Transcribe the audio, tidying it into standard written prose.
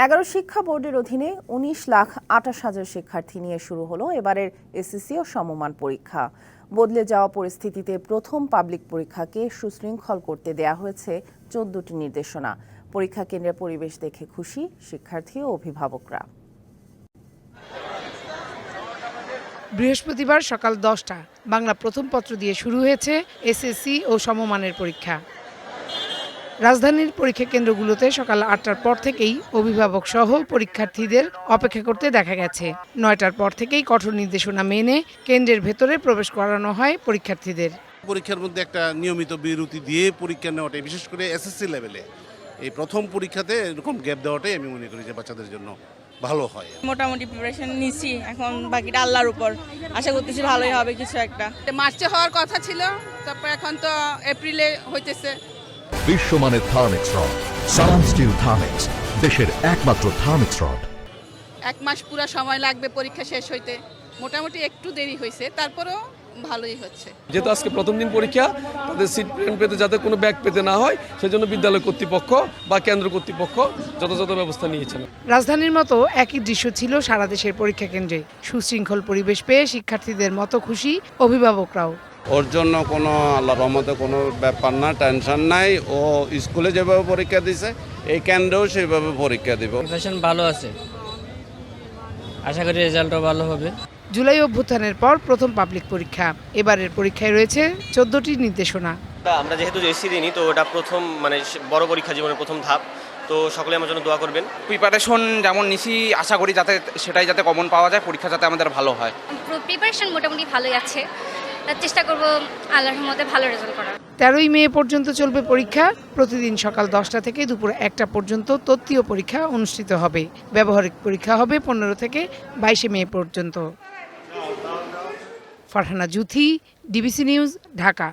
11 শিক্ষা বোর্ডের অধীনে 19,28,000 শিক্ষার্থী নিয়ে শুরু হলো এবারের এসএসসি ও সমমান পরীক্ষা। বদলে যাওয়া পরিস্থিতিতে প্রথম পাবলিক পরীক্ষাকে সুশৃঙ্খল করতে দেয়া হয়েছে 14টি নির্দেশনা। পরীক্ষা কেন্দ্রের পরিবেশ দেখে খুশি শিক্ষার্থী ও অভিভাবকরা। বৃহস্পতিবার সকাল 10টা বাংলা প্রথম পত্র দিয়ে শুরু হয়েছে এসএসসি ও সমমানের পরীক্ষা। রাজধানীর পরীক্ষা কেন্দ্রগুলোতে সকাল 8টার পর থেকেই অভিভাবক সহ পরীক্ষার্থীদের অপেক্ষা করতে দেখা গেছে। 9টার পর থেকেই কঠোর নির্দেশনা মেনে কেন্দ্রের ভেতরে প্রবেশ করানো হয় পরীক্ষার্থীদের। পরীক্ষার মধ্যে একটা নিয়মিত বিরতি দিয়ে পরীক্ষা নেওয়াটাই, বিশেষ করে এসএসসি লেভেলে এই প্রথম পরীক্ষাতে এরকম গ্যাপ দেওয়াটাই আমি মনে করি যে বাচ্চাদের জন্য ভালো হয়। মোটামুটি প্রিপারেশন নিচ্ছি, এখন বাকিটা আল্লাহর উপর, আশা করতেছি ভালোই হবে কিছু একটা। মার্চে হওয়ার কথা ছিল, তারপর এখন তো এপ্রিলে হইতেছে। বিশ্বমানের থার্মিক্স রড, সালাম স্টিল থার্মিক্স, দেশের একমাত্র থার্মিক্স রড। 1 মাস পুরো সময় লাগবে পরীক্ষা শেষ হইতে, মোটামুটি একটু দেরি হয়েছে, তারপরেও ভালোই হচ্ছে। যেহেতু আজকে প্রথম দিন পরীক্ষা, তাদের সিট প্ল্যান পেতে যাতে কোনো ব্যাগ পেতে না হয় সেজন্য বিদ্যালয় কর্তৃপক্ষ বা কেন্দ্র কর্তৃপক্ষ যথাযথ ব্যবস্থা নিয়েছেন। রাজধানীর মতো একই দৃশ্য ছিল সারা দেশের পরীক্ষা কেন্দ্রে। সুশৃঙ্খল পরিবেশ পেয়ে শিক্ষার্থীদের মতো খুশি অভিভাবকরাও। ওর জন্য কোনো আল্লাহর রহমতে কোনো ব্যাপার না, টেনশন নাই। ও স্কুলে যেভাবে পরীক্ষা দিছে এই কেন্দ্রেও সেইভাবে পরীক্ষা দিব। প্রিপারেশন ভালো আছে, আশা করি রেজাল্টও ভালো হবে। জুলাই অভ্যুত্থানের পর প্রথম পাবলিক পরীক্ষা। এবারের পরীক্ষায় রয়েছে 14টি নির্দেশনা। আমরা যেহেতু এসসি দিইনি, তো ওটা প্রথম বড় পরীক্ষা, জীবনের প্রথম ধাপ। তো সকলে আমার জন্য দোয়া করবেন। প্রিপারেশন যেমন নিছি, আশা করি সেটাই যাতে কমন পাওয়া যায়, পরীক্ষা যাতে আমাদের ভালো হয়। প্রিপারেশন মোটামুটি ভালোই আছে, চেষ্টা করব আল্লাহর রহমতে ভালো রেজাল্ট করার। 13ই মে পর্যন্ত চলবে পরীক্ষা। প্রতিদিন সকাল 10টা থেকে দুপুর 1টা পর্যন্ত তত্ত্বীয় পরীক্ষা অনুষ্ঠিত হবে। ব্যবহারিক পরীক্ষা হবে 15 থেকে 22 মে পর্যন্ত। Farhana Juthi, DBC news, Dhaka.